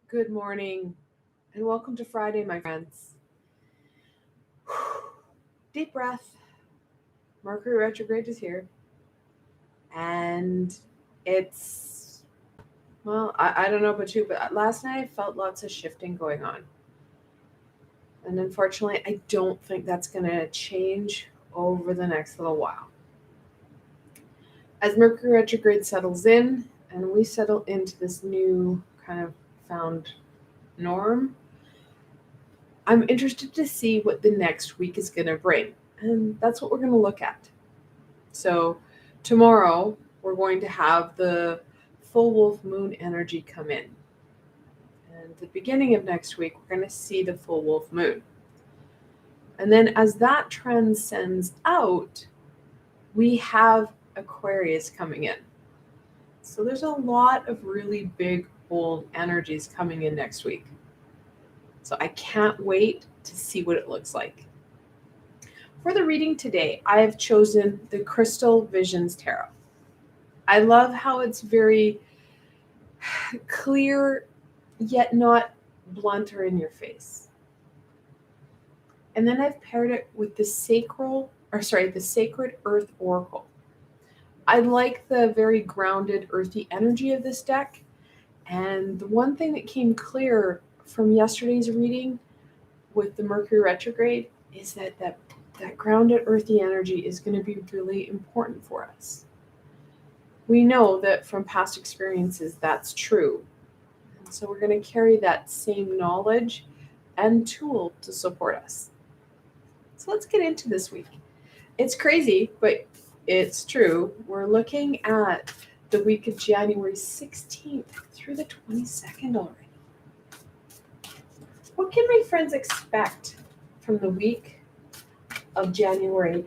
Good morning and welcome to Friday, my friends. Deep breath. Mercury Retrograde is here. And I don't know about you, but last night I felt lots of shifting going on. And unfortunately, I don't think that's going to change over the next little while. As Mercury Retrograde settles in and we settle into this new kind of found norm, I'm interested to see what the next week is going to bring. And that's what we're going to look at. So tomorrow we're going to have the full wolf moon energy come in. And at the beginning of next week, we're going to see the full wolf moon. And then as that transcends out, we have Aquarius coming in. So there's a lot of really big, bold energies coming in next week. So I can't wait to see what it looks like. For the reading today, I have chosen the Crystal Visions Tarot. I love how it's very clear, yet not blunt or in your face. And then I've paired it with the Sacred Earth Oracle. I like the very grounded, earthy energy of this deck. And the one thing that came clear from yesterday's reading with the Mercury retrograde is that grounded, earthy energy is going to be really important for us. We know that from past experiences that's true. And so we're going to carry that same knowledge and tool to support us. So let's get into this week. It's crazy, but it's true. We're looking at the week of January 16th through the 22nd already. What can my friends expect from the week of January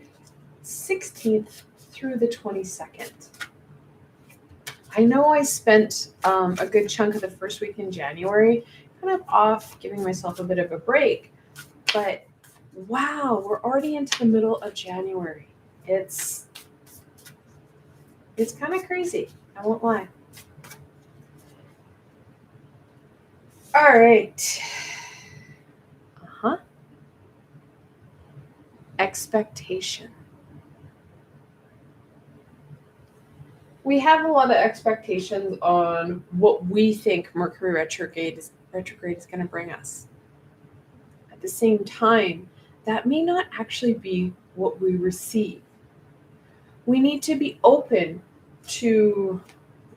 16th through the 22nd? I know I spent a good chunk of the first week in January kind of off, giving myself a bit of a break, but wow, we're already into the middle of January. It's kind of crazy, I won't lie. All right. Expectation. We have a lot of expectations on what we think Mercury retrograde is going to bring us. At the same time, that may not actually be what we receive. We need to be open to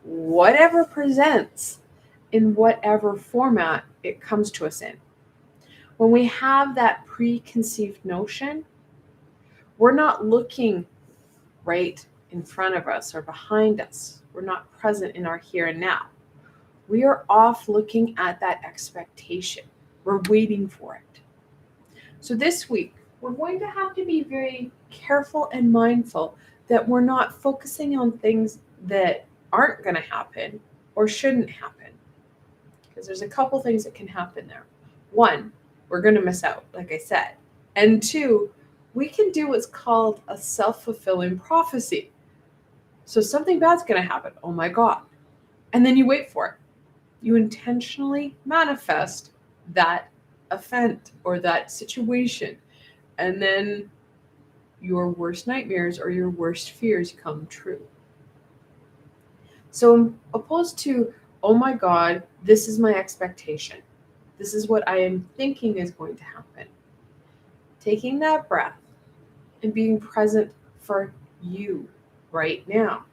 whatever presents in whatever format it comes to us in. When we have that preconceived notion, we're not looking right in front of us or behind us. We're not present in our here and now. We are off looking at that expectation. We're waiting for it. So this week, we're going to have to be very careful and mindful that we're not focusing on things that aren't going to happen or shouldn't happen. Because there's a couple things that can happen there. One, we're going to miss out, like I said. And two, we can do what's called a self-fulfilling prophecy. So something bad's going to happen. Oh my God. And then you wait for it. You intentionally manifest that event or that situation. And then your worst nightmares or your worst fears come true. So opposed to, oh my God, this is my expectation. This is what I am thinking is going to happen. Taking that breath and being present for you right now.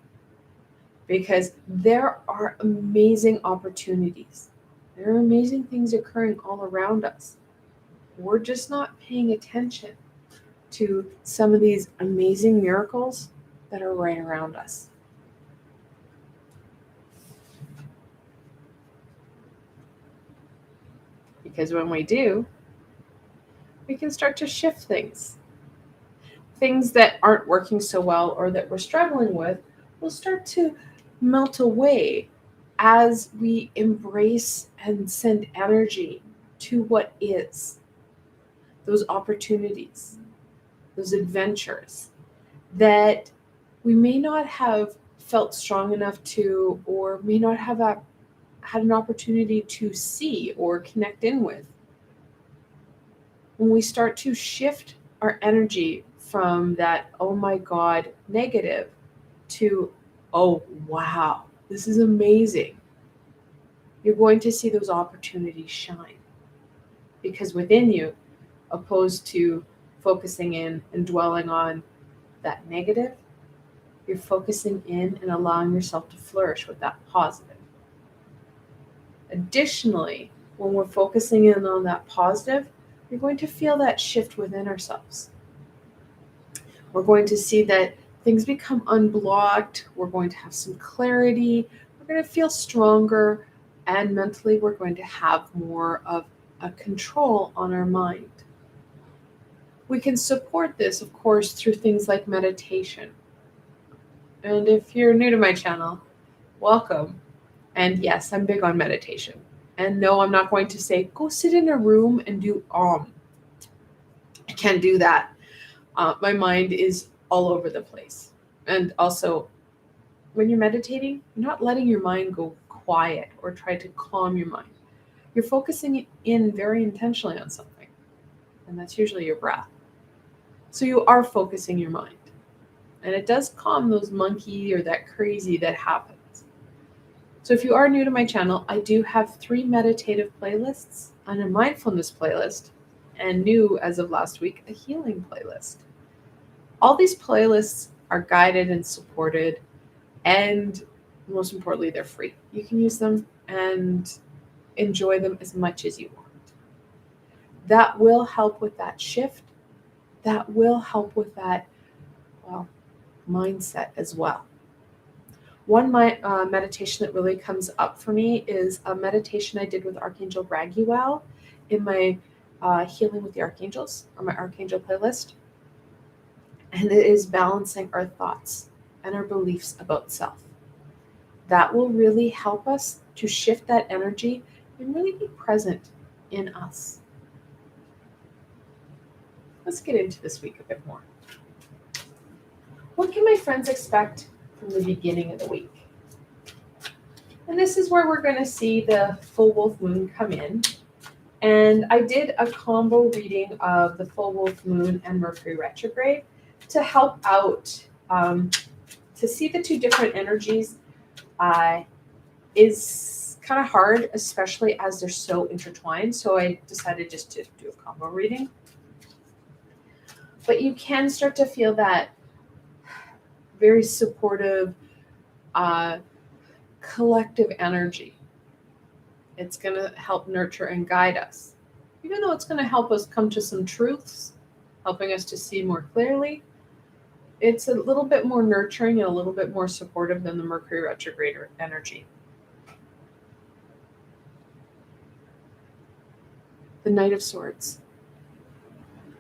Because there are amazing opportunities. There are amazing things occurring all around us. We're just not paying attention to some of these amazing miracles that are right around us. Because when we do, we can start to shift things. Things that aren't working so well or that we're struggling with will start to melt away as we embrace and send energy to what is. Those opportunities, those adventures that we may not have felt strong enough to, or may not have had an opportunity to see or connect in with. When we start to shift our energy from that, oh my God, negative, to, oh wow, this is amazing, you're going to see those opportunities shine. Because within you, opposed to focusing in and dwelling on that negative, you're focusing in and allowing yourself to flourish with that positive. Additionally, when we're focusing in on that positive, you're going to feel that shift within ourselves. We're going to see that things become unblocked. We're going to have some clarity. We're going to feel stronger. And mentally, we're going to have more of a control on our mind. We can support this, of course, through things like meditation. And if you're new to my channel, welcome. And yes, I'm big on meditation. And no, I'm not going to say, go sit in a room and do I can't do that. My mind is all over the place. And also, when you're meditating, you're not letting your mind go quiet or try to calm your mind. You're focusing in very intentionally on something. And that's usually your breath. So you are focusing your mind. And it does calm those monkey or that crazy that happens. So if you are new to my channel, I do have 3 meditative playlists and a mindfulness playlist, and new as of last week, a healing playlist. All these playlists are guided and supported, and most importantly, they're free. You can use them and enjoy them as much as you want. That will help with that shift. That will help with that, mindset as well. One meditation that really comes up for me is a meditation I did with Archangel Raguel in my Healing with the Archangels, or my Archangel playlist. And it is balancing our thoughts and our beliefs about self. That will really help us to shift that energy and really be present in us. Let's get into this week a bit more. What can my friends expect from the beginning of the week? And this is where we're going to see the full wolf moon come in. And I did a combo reading of the full wolf moon and Mercury retrograde to help out, to see the 2 different energies is kind of hard, especially as they're so intertwined. So I decided just to do a combo reading. But you can start to feel that very supportive, collective energy. It's going to help nurture and guide us. Even though it's going to help us come to some truths, helping us to see more clearly, it's a little bit more nurturing and a little bit more supportive than the Mercury retrograde energy. The Knight of Swords.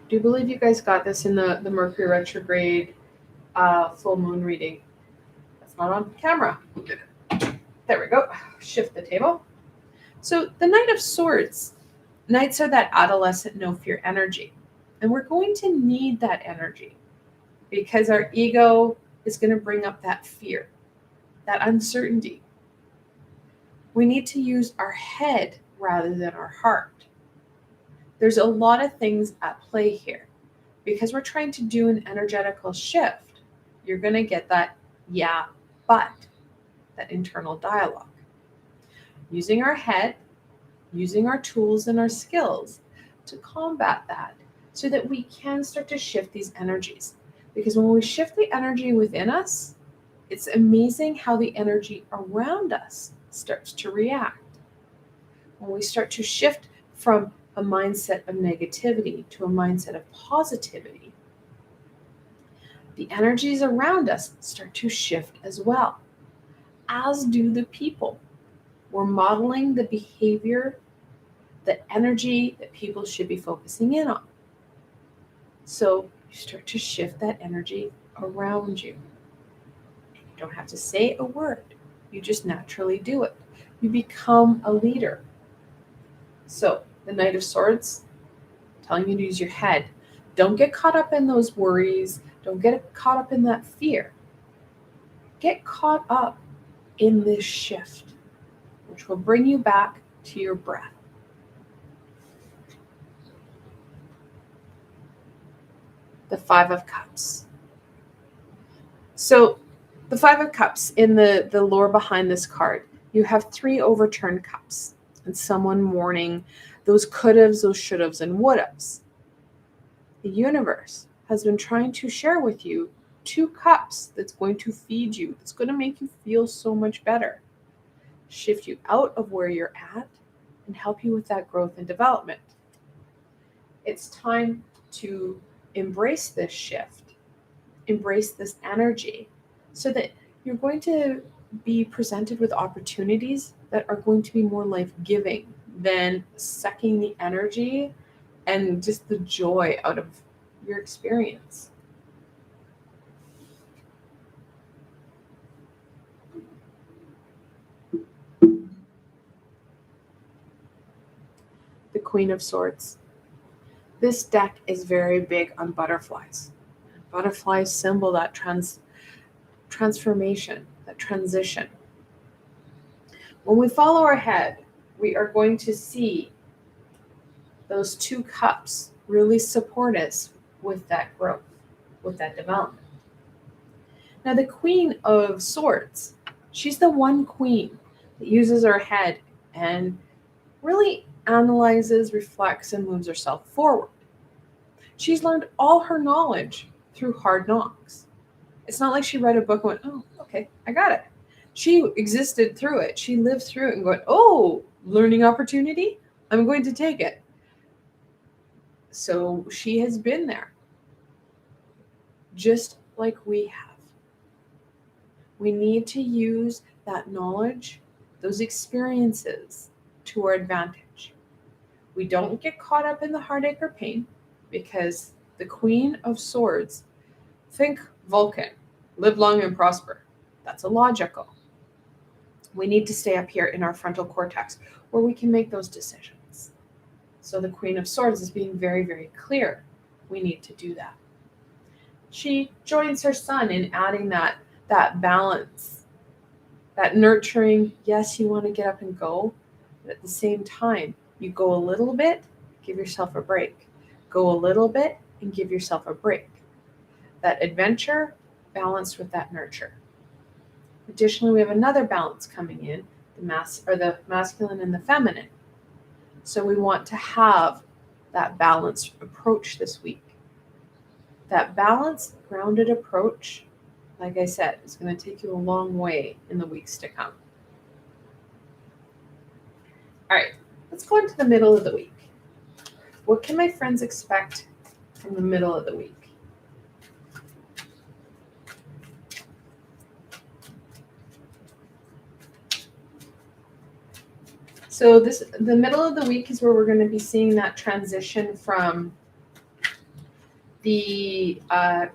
Do you believe you guys got this in the Mercury retrograde full moon reading? That's not on camera. There we go. Shift the table. So the Knight of Swords. Knights are that adolescent no fear energy. And we're going to need that energy because our ego is going to bring up that fear, that uncertainty. We need to use our head rather than our heart. There's a lot of things at play here. Because we're trying to do an energetical shift, you're going to get that, yeah, but, that internal dialogue. Using our head, using our tools and our skills to combat that so that we can start to shift these energies. Because when we shift the energy within us, it's amazing how the energy around us starts to react. When we start to shift from a mindset of negativity to a mindset of positivity, the energies around us start to shift as well, as do the people. We're modeling the behavior, the energy that people should be focusing in on. So you start to shift that energy around you. You don't have to say a word. You just naturally do it. You become a leader. So the Knight of Swords, telling you to use your head. Don't get caught up in those worries. Don't get caught up in that fear. Get caught up in this shift. We're which will bring you back to your breath. The Five of Cups. So the Five of Cups, in the lore behind this card, you have 3 overturned cups and someone mourning those could'ves, those should'ves, and would'ves. The universe has been trying to share with you 2 cups that's going to feed you, that's going to make you feel so much better, shift you out of where you're at, and help you with that growth and development. It's time to embrace this shift, embrace this energy, so that you're going to be presented with opportunities that are going to be more life-giving than sucking the energy and just the joy out of your experience. The Queen of Swords. This deck is very big on butterflies. Butterflies symbol that transformation, that transition. When we follow our head, we are going to see those 2 cups really support us with that growth, with that development. Now, the Queen of Swords, she's the one queen that uses her head and really analyzes, reflects, and moves herself forward. She's learned all her knowledge through hard knocks. It's not like she read a book and went, oh, okay, I got it. She existed through it. She lived through it and went, oh, learning opportunity? I'm going to take it. So she has been there, just like we have. We need to use that knowledge, those experiences, to our advantage. We don't get caught up in the heartache or pain, because the Queen of Swords, think Vulcan, live long and prosper. That's illogical. We need to stay up here in our frontal cortex where we can make those decisions. So the Queen of Swords is being very, very clear. We need to do that. She joins her son in adding that balance, that nurturing. Yes, you want to get up and go, but at the same time, you go a little bit, give yourself a break. Go a little bit and give yourself a break. That adventure balanced with that nurture. Additionally, we have another balance coming in, the masculine and the feminine. So we want to have that balanced approach this week. That balanced, grounded approach, like I said, is going to take you a long way in the weeks to come. All right, let's go into the middle of the week. What can my friends expect from the middle of the week? So the middle of the week is where we're going to be seeing that transition from the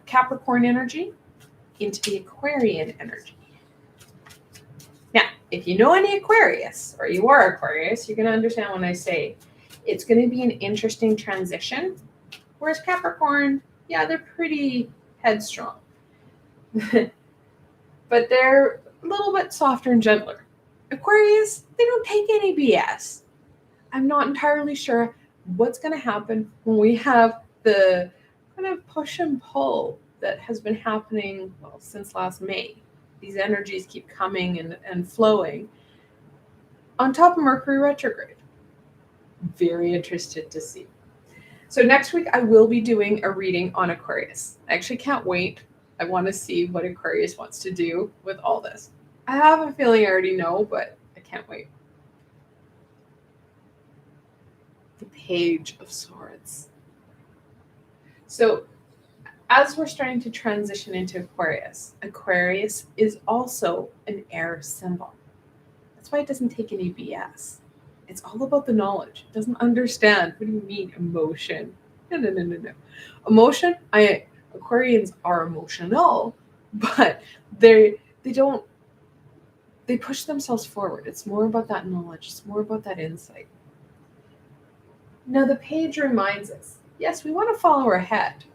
Capricorn energy into the Aquarian energy. Now, if you know any Aquarius, or you are Aquarius, you're going to understand when I say it's going to be an interesting transition. Whereas Capricorn, yeah, they're pretty headstrong. But they're a little bit softer and gentler. Aquarius, they don't take any BS. I'm not entirely sure what's going to happen when we have the kind of push and pull that has been happening, well, since last May. These energies keep coming and flowing. On top of Mercury Retrograde. Very interested to see. So next week I will be doing a reading on Aquarius. I actually can't wait. I want to see what Aquarius wants to do with all this. I have a feeling I already know, but I can't wait. The Page of Swords. So as we're starting to transition into Aquarius, Aquarius is also an air symbol. That's why it doesn't take any BS. It's all about the knowledge. It doesn't understand. What do you mean emotion? No. Emotion, Aquarians are emotional, but they push themselves forward. It's more about that knowledge. It's more about that insight. Now the page reminds us, yes, we want to follow our head,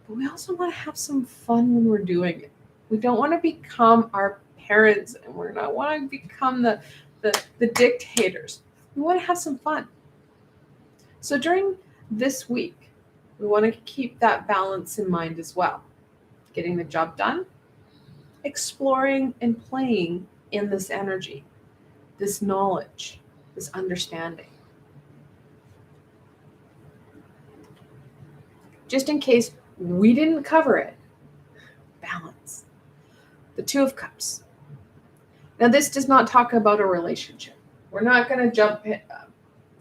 but we also want to have some fun when we're doing it. We don't want to become our parents, and we don't want to become the the dictators. We want to have some fun. So during this week, we want to keep that balance in mind as well. Getting the job done, exploring and playing in this energy, this knowledge, this understanding. Just in case we didn't cover it, balance. The Two of Cups. Now, this does not talk about a relationship. We're not going to jump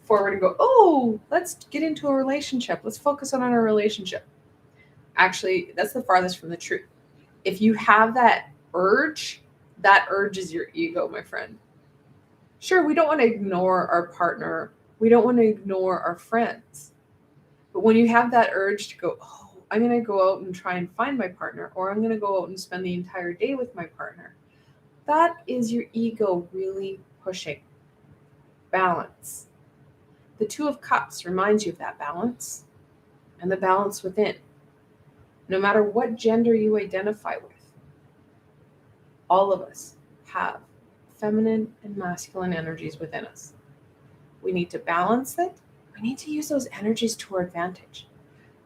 forward and go, oh, let's get into a relationship. Let's focus on our relationship. Actually, that's the farthest from the truth. If you have that urge is your ego, my friend. Sure, we don't want to ignore our partner. We don't want to ignore our friends. But when you have that urge to go, oh, I'm going to go out and try and find my partner, or I'm going to go out and spend the entire day with my partner, that is your ego really pushing. Balance. The Two of Cups reminds you of that balance and the balance within. No matter what gender you identify with, all of us have feminine and masculine energies within us. We need to balance it. We need to use those energies to our advantage.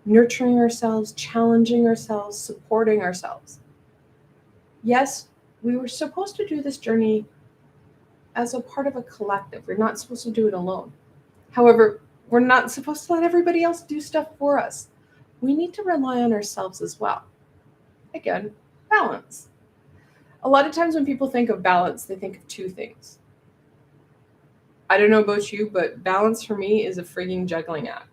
Nurturing ourselves, challenging ourselves, supporting ourselves. Yes, we were supposed to do this journey as a part of a collective. We're not supposed to do it alone. However, we're not supposed to let everybody else do stuff for us. We need to rely on ourselves as well. Again, balance. A lot of times when people think of balance, they think of two things. I don't know about you, but balance for me is a frigging juggling act.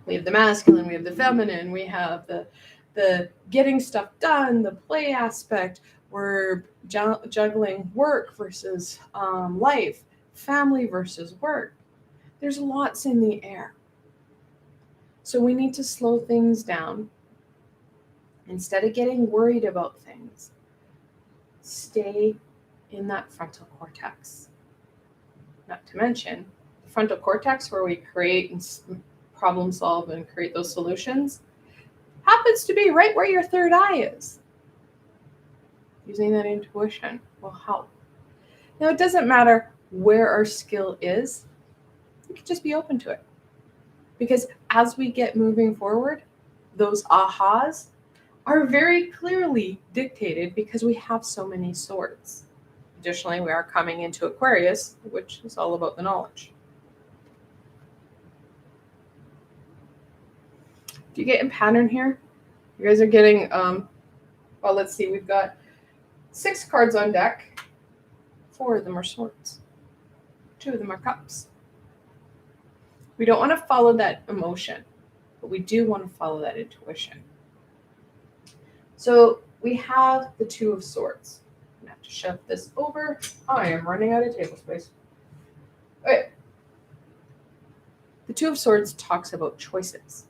We have the masculine, we have the feminine, we have the getting stuff done, the play aspect. We're juggling work versus life, family versus work. There's lots in the air. So we need to slow things down. Instead of getting worried about things, stay in that frontal cortex. Not to mention, the frontal cortex, where we create and problem solve and create those solutions, happens to be right where your third eye is. Using that intuition will help. Now, it doesn't matter where our skill is. You can just be open to it. Because as we get moving forward, those ahas are very clearly dictated because we have so many swords. Additionally, we are coming into Aquarius, which is all about the knowledge. Do you get a pattern here? You guys are getting, well, let's see, we've got 6 cards on deck. 4 of them are swords. 2 of them are cups. We don't want to follow that emotion, but we do want to follow that intuition. So we have the 2 of swords. I'm going to have to shove this over. I am running out of table space. Okay. The 2 of swords talks about choices.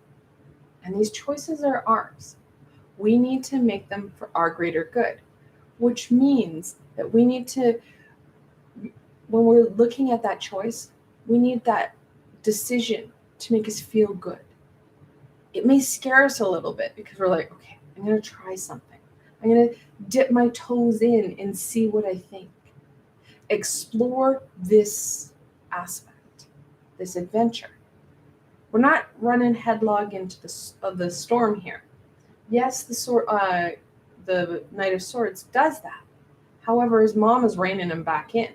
And these choices are ours. We need to make them for our greater good, which means that we need to, when we're looking at that choice, we need that decision to make us feel good. It may scare us a little bit because we're like, okay, I'm going to try something. I'm going to dip my toes in and see what I think. Explore this aspect, this adventure. We're not running headlong into the storm here. Yes, the Knight of Swords does that. However, his mom is reining him back in.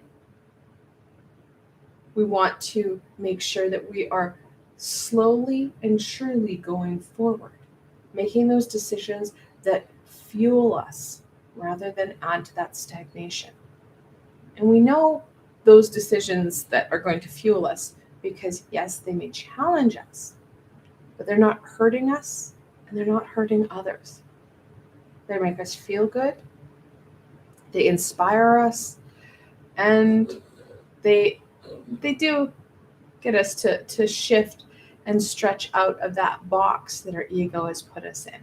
We want to make sure that we are slowly and surely going forward, making those decisions that fuel us rather than add to that stagnation. And we know those decisions that are going to fuel us because, yes, they may challenge us, but they're not hurting us and they're not hurting others. They make us feel good, they inspire us, and they do get us to shift and stretch out of that box that our ego has put us in.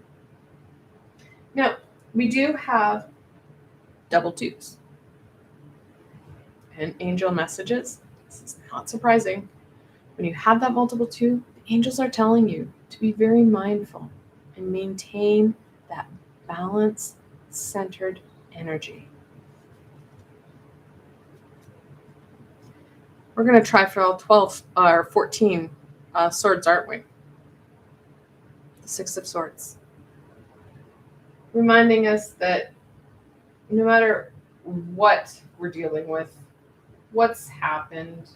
Now, we do have double 2s and angel messages. This is not surprising. When you have that multiple 2, the angels are telling you to be very mindful and maintain that balanced, centered energy. We're going to try for all 12 or 14 swords, aren't we? The Six of Swords. Reminding us that no matter what we're dealing with, what's happened,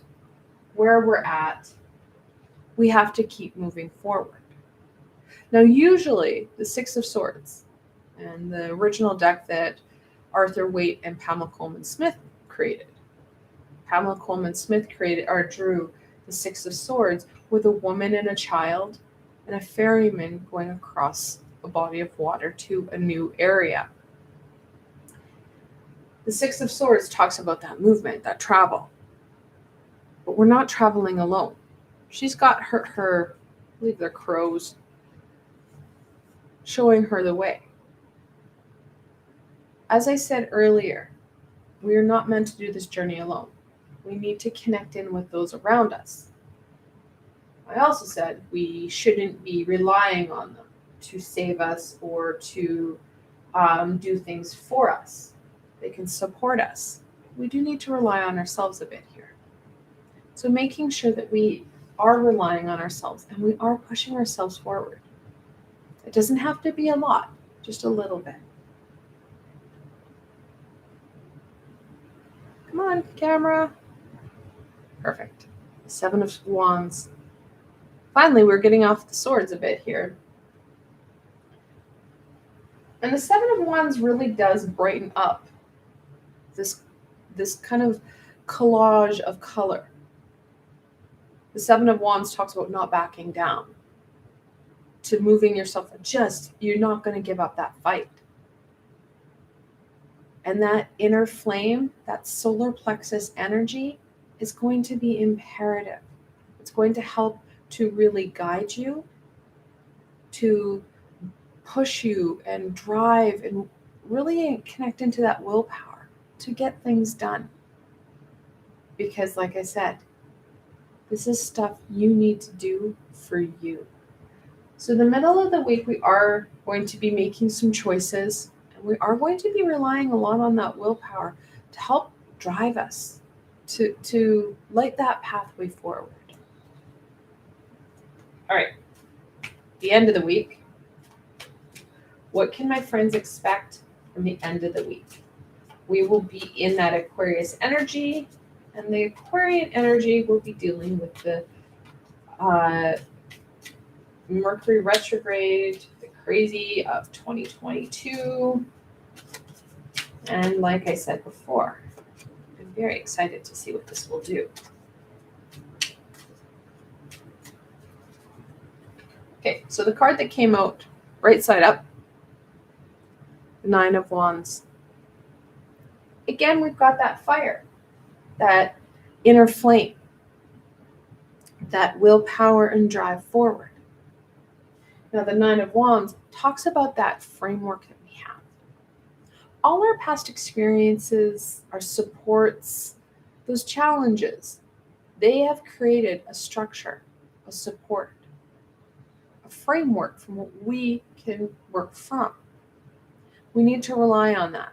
where we're at, we have to keep moving forward. Now, usually the Six of Swords and the original deck that Arthur Waite and Pamela Coleman Smith created. Pamela Coleman Smith drew the Six of Swords with a woman and a child and a ferryman going across a body of water to a new area. The Six of Swords talks about that movement, that travel. But we're not traveling alone. She's got her I believe they're crows, showing her the way. As I said earlier, we are not meant to do this journey alone. We need to connect in with those around us. I also said we shouldn't be relying on them to save us or to do things for us. They can support us. We do need to rely on ourselves a bit here. So making sure that we are relying on ourselves and we are pushing ourselves forward. It doesn't have to be a lot, just a little bit. Come on, camera. Perfect. Seven of Wands. Finally, we're getting off the swords a bit here. And the Seven of Wands really does brighten up this kind of collage of color. The Seven of Wands talks about not backing down, to moving yourself, you're not going to give up that fight. And that inner flame, that solar plexus energy is going to be imperative. It's going to help to really guide you, to push you and drive and really connect into that willpower to get things done. Because like I said, this is stuff you need to do for you. So in the middle of the week, we are going to be making some choices, and we are going to be relying a lot on that willpower to help drive us to light that pathway forward. All right, the end of the week. What can my friends expect from the end of the week? We will be in that Aquarius energy, and the Aquarian energy will be dealing with the Mercury Retrograde, the crazy of 2022. And like I said before, I'm very excited to see what this will do. Okay, so the card that came out right side up, the Nine of Wands. Again, we've got that fire, that inner flame, that willpower and drive forward. Now, the Nine of Wands talks about that framework that we have. All our past experiences, our supports, those challenges, they have created a structure, a support, a framework from what we can work from. We need to rely on that.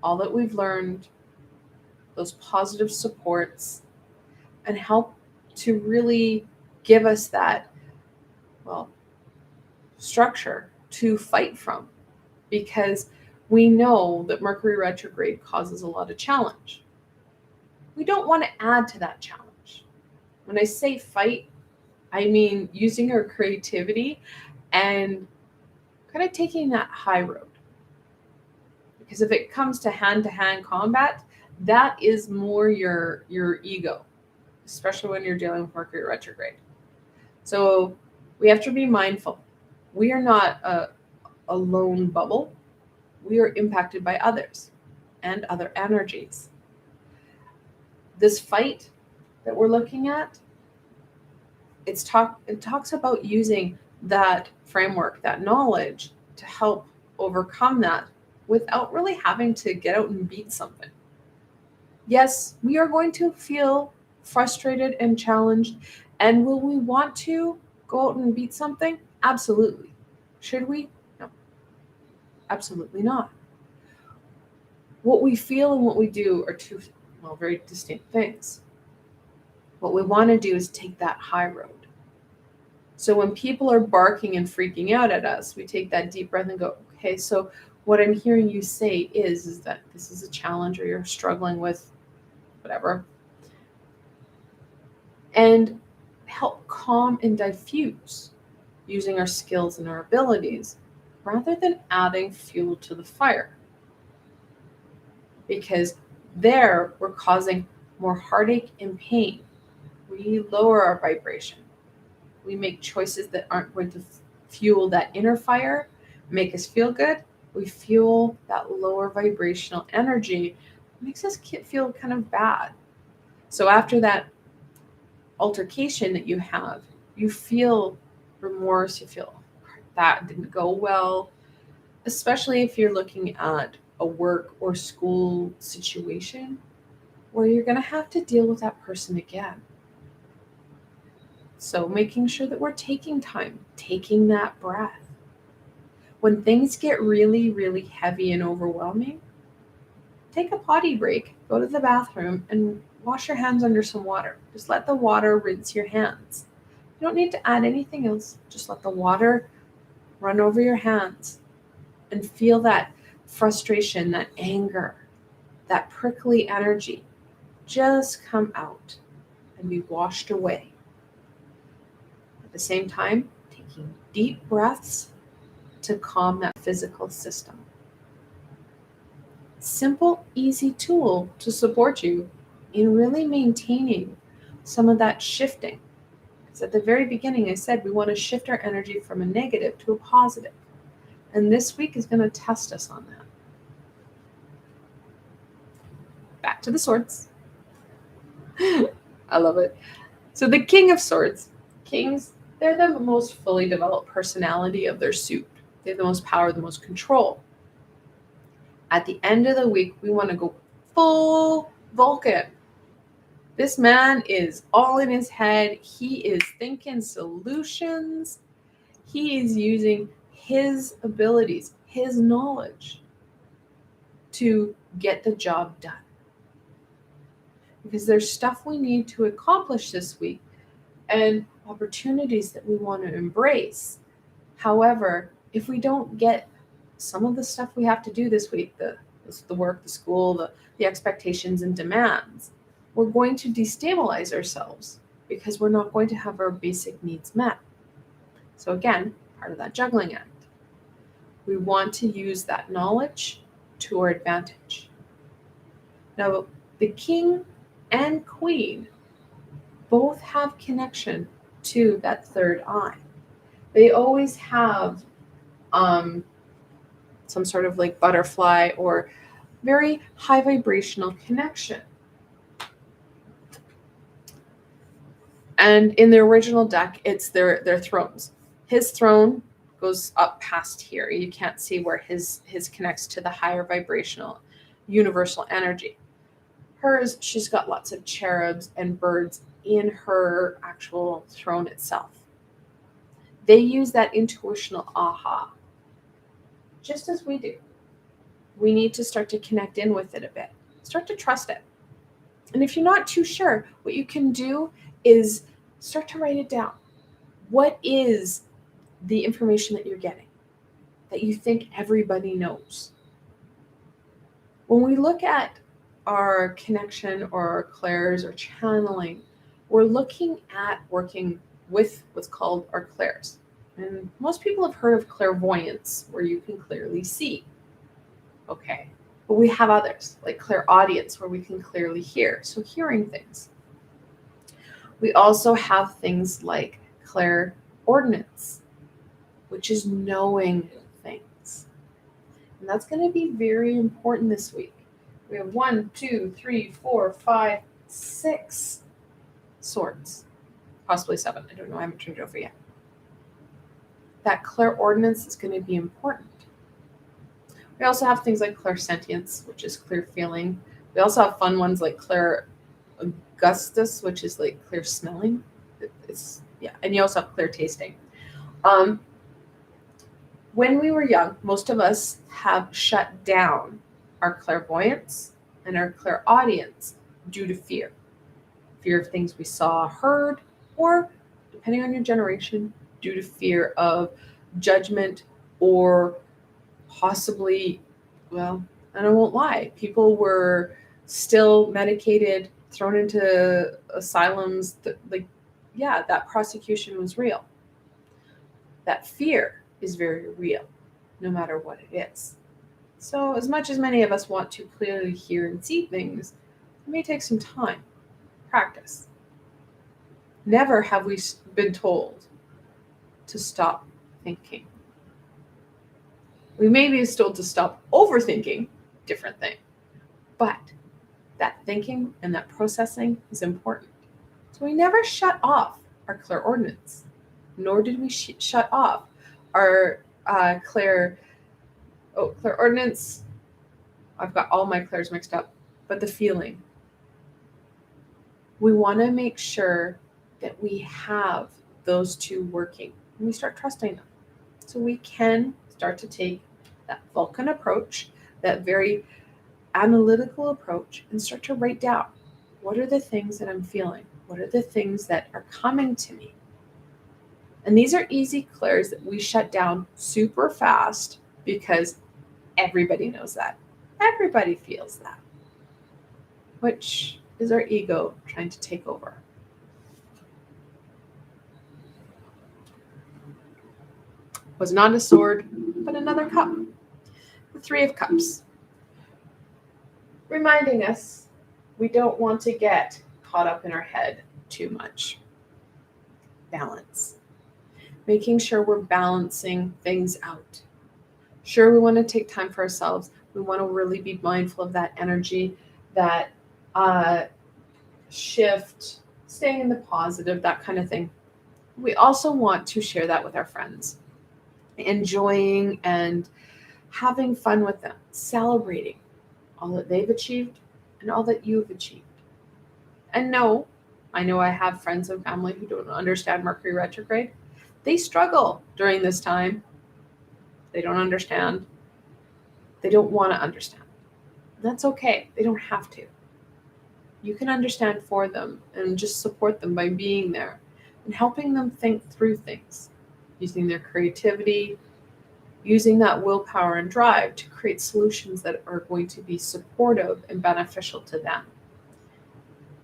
All that we've learned, those positive supports, and help to really give us that, structure to fight from, because we know that Mercury retrograde causes a lot of challenge. We don't want to add to that challenge. When I say fight, I mean using our creativity and kind of taking that high road. Because if it comes to hand-to-hand combat, that is more your ego, especially when you're dealing with Mercury retrograde. So we have to be mindful. We are not a lone bubble. We are impacted by others and other energies. This fight that we're looking at, it talks about using that framework, that knowledge, to help overcome that without really having to get out and beat something. Yes, we are going to feel frustrated and challenged. And will we want to go out and beat something? Absolutely. Should we? No. Absolutely not. What we feel and what we do are two very distinct things. What we want to do is take that high road. So when people are barking and freaking out at us, we take that deep breath and go, okay, so what I'm hearing you say is that this is a challenge, or you're struggling with whatever, and help calm and diffuse using our skills and our abilities rather than adding fuel to the fire. Because there we're causing more heartache and pain. We lower our vibration. We make choices that aren't going to fuel that inner fire, make us feel good. We fuel that lower vibrational energy. It makes us feel kind of bad. So after that altercation that you have, you feel remorse, you feel that didn't go well, especially if you're looking at a work or school situation where you're going to have to deal with that person again. So making sure that we're taking time, taking that breath. When things get really, really heavy and overwhelming, take a potty break, go to the bathroom, and wash your hands under some water. Just let the water rinse your hands. You don't need to add anything else. Just let the water run over your hands and feel that frustration, that anger, that prickly energy just come out and be washed away. At the same time, taking deep breaths to calm that physical system. Simple, easy tool to support you in really maintaining some of that shifting. Because at the very beginning, I said we want to shift our energy from a negative to a positive. And this week is going to test us on that. Back to the swords. I love it. So the King of Swords. Kings, they're the most fully developed personality of their suit. They have the most power, the most control. At the end of the week, we want to go full Vulcan. This man is all in his head. He is thinking solutions. He is using his abilities, his knowledge to get the job done. Because there's stuff we need to accomplish this week and opportunities that we want to embrace. However, if we don't get some of the stuff we have to do this week, the work, the school, the expectations and demands, we're going to destabilize ourselves because we're not going to have our basic needs met. So again, part of that juggling act. We want to use that knowledge to our advantage. Now, the king and queen both have connection to that third eye. They always have some sort of like butterfly or very high vibrational connection. And in the original deck, it's their thrones. His throne goes up past here. You can't see where his connects to the higher vibrational universal energy. Hers, she's got lots of cherubs and birds in her actual throne itself. They use that intuitional aha, just as we do. We need to start to connect in with it a bit. Start to trust it. And if you're not too sure, what you can do is start to write it down. What is the information that you're getting that you think everybody knows? When we look at our connection or our clairs or channeling, we're looking at working with what's called our clairs. And most people have heard of clairvoyance, where you can clearly see. Okay. But we have others, like clairaudience, where we can clearly hear. So hearing things. We also have things like clairordinance, which is knowing things. And that's going to be very important this week. We have 1, 2, 3, 4, 5, 6 swords. Possibly 7. I don't know. I haven't turned it over yet. That clairordinance is going to be important. We also have things like clairsentience, which is clear feeling. We also have fun ones like clairaugustus, which is like clear smelling. And you also have clear tasting. When we were young, most of us have shut down our clairvoyance and our clairaudience due to fear. fear of things we saw, heard, or, depending on your generation, due to fear of judgment or possibly, well, and I won't lie, people were still medicated, thrown into asylums. That prosecution was real. That fear is very real, no matter what it is. So, as much as many of us want to clearly hear and see things, it may take some time, practice. Never have we been told to stop thinking. We may be told to stop overthinking, different thing. But that thinking and that processing is important. So we never shut off our clairordinance, nor did we shut off our clairordinance. I've got all my clairs mixed up, but the feeling. We want to make sure that we have those two working and we start trusting them. So we can start to take that Vulcan approach, that very analytical approach, and start to write down, what are the things that I'm feeling? What are the things that are coming to me? And these are easy clairs that we shut down super fast because everybody knows that. Everybody feels that, which is our ego trying to take over. Was not a sword, but another cup. The Three of Cups. Reminding us we don't want to get caught up in our head too much. Balance. Making sure we're balancing things out. Sure, we want to take time for ourselves. We want to really be mindful of that energy, that shift, staying in the positive, that kind of thing. We also want to share that with our friends, enjoying and having fun with them, celebrating all that they've achieved and all that you've achieved. And no, I know I have friends and family who don't understand Mercury retrograde. They struggle during this time. They don't understand. They don't want to understand. That's okay. They don't have to. You can understand for them and just support them by being there and helping them think through things, using their creativity, using that willpower and drive to create solutions that are going to be supportive and beneficial to them.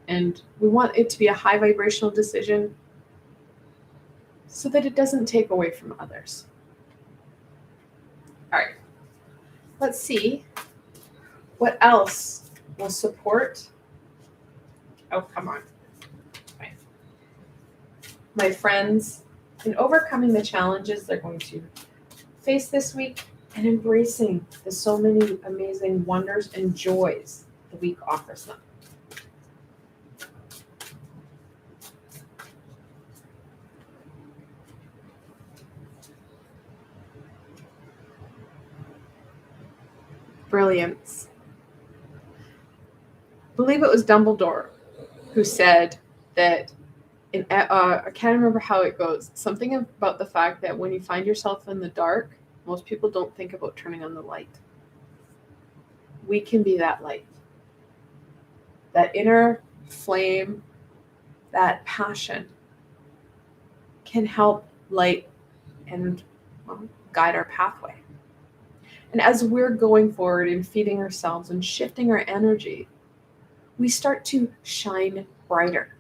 And we want it to be a high vibrational decision so that it doesn't take away from others. All right, let's see what else will support. Oh, come on. Okay. My friends, in overcoming the challenges they're going to face this week and embracing the so many amazing wonders and joys the week offers them. Brilliance. I believe it was Dumbledore who said that, I can't remember how it goes, something about the fact that when you find yourself in the dark, most people don't think about turning on the light. We can be that light. That inner flame, that passion can help light and guide our pathway. And as we're going forward and feeding ourselves and shifting our energy, we start to shine brighter.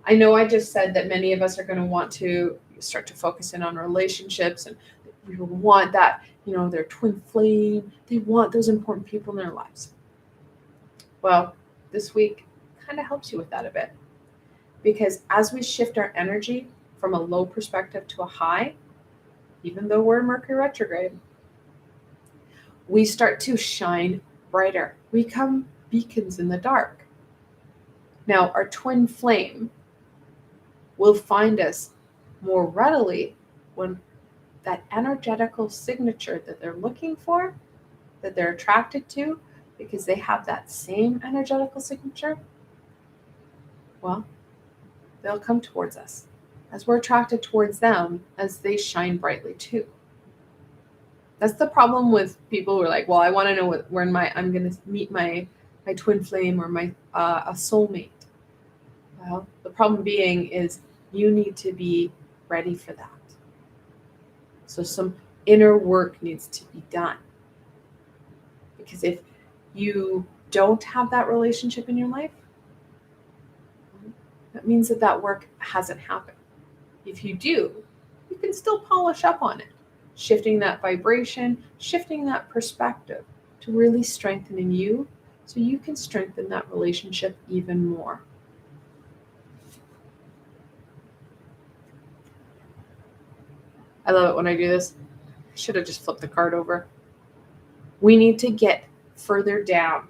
I know I just said that many of us are going to want to start to focus in on relationships, and we want that, their twin flame. They want those important people in their lives. Well, this week kind of helps you with that a bit, because as we shift our energy from a low perspective to a high, even though we're in Mercury retrograde, we start to shine brighter. We become beacons in the dark. Now, our twin flame will find us more readily when that energetical signature that they're looking for, that they're attracted to, because they have that same energetical signature, well, they'll come towards us as we're attracted towards them as they shine brightly too. That's the problem with people who are like, well, I want to know where I'm going to meet my twin flame or my a soulmate. Well, the problem being is you need to be ready for that. So some inner work needs to be done. Because if you don't have that relationship in your life, that means that that work hasn't happened. If you do, you can still polish up on it, shifting that vibration, shifting that perspective to really strengthening you so you can strengthen that relationship even more. I love it when I do this. I should have just flipped the card over. We need to get further down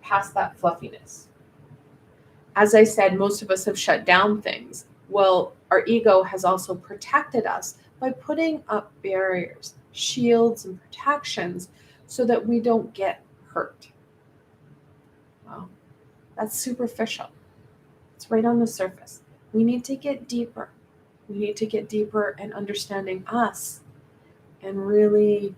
past that fluffiness. As I said, most of us have shut down things. Well, our ego has also protected us by putting up barriers, shields, and protections so that we don't get hurt. Well, that's superficial. It's right on the surface. We need to get deeper. We need to get deeper in understanding us and really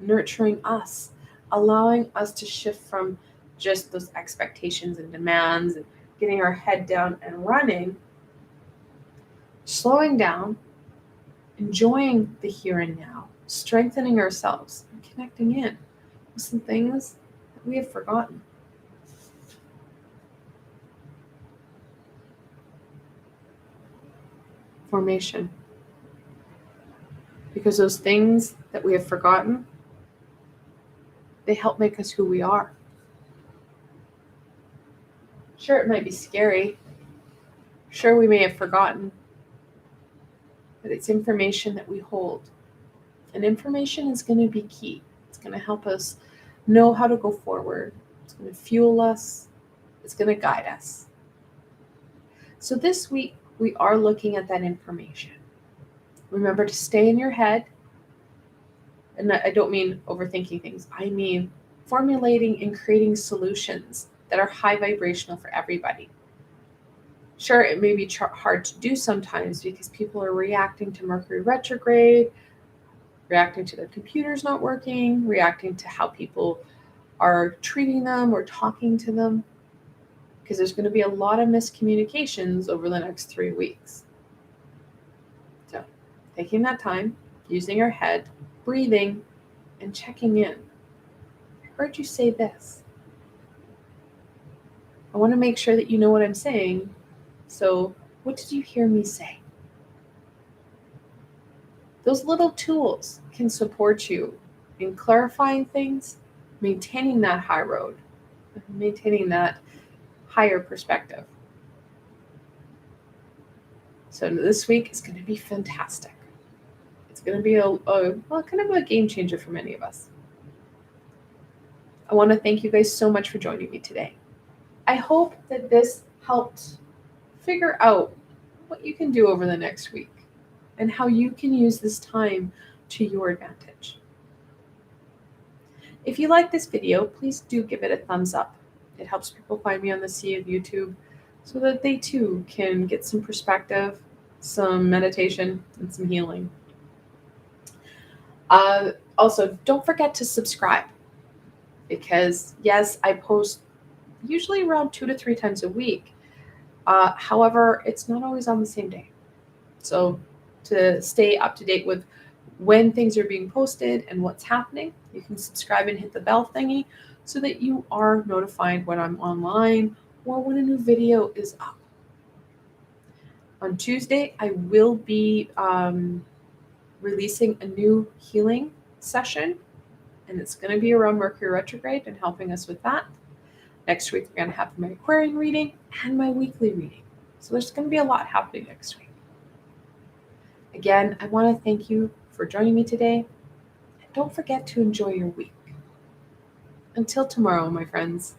nurturing us, allowing us to shift from just those expectations and demands and getting our head down and running, slowing down, enjoying the here and now, strengthening ourselves, and connecting in with some things that we have forgotten. Formation. Because those things that we have forgotten, they help make us who we are. Sure, it might be scary. Sure, we may have forgotten. But it's information that we hold. And information is going to be key. It's going to help us know how to go forward. It's going to fuel us. It's going to guide us. So this week, we are looking at that information. Remember to stay in your head. And I don't mean overthinking things. I mean formulating and creating solutions that are high vibrational for everybody. Sure, it may be hard to do sometimes because people are reacting to Mercury retrograde, reacting to their computers not working, reacting to how people are treating them or talking to them, because there's going to be a lot of miscommunications over the next 3 weeks. So, taking that time, using your head, breathing, and checking in. I heard you say this. I want to make sure that you know what I'm saying. So, what did you hear me say? Those little tools can support you in clarifying things, maintaining that high road, maintaining that higher perspective. So this week is going to be fantastic. It's going to be kind of a game changer for many of us. I want to thank you guys so much for joining me today. I hope that this helped figure out what you can do over the next week and how you can use this time to your advantage. If you like this video, please do give it a thumbs up. It helps people find me on the sea of YouTube so that they too can get some perspective, some meditation, and some healing. Also, don't forget to subscribe because, yes, I post usually around 2 to 3 times a week. However, it's not always on the same day. So to stay up to date with when things are being posted and what's happening, you can subscribe and hit the bell thingy so that you are notified when I'm online or when a new video is up. On Tuesday, I will be releasing a new healing session, and it's going to be around Mercury retrograde and helping us with that. Next week, we're going to have my Aquarian reading and my weekly reading. So there's going to be a lot happening next week. Again, I want to thank you for joining me today. And don't forget to enjoy your week. Until tomorrow, my friends.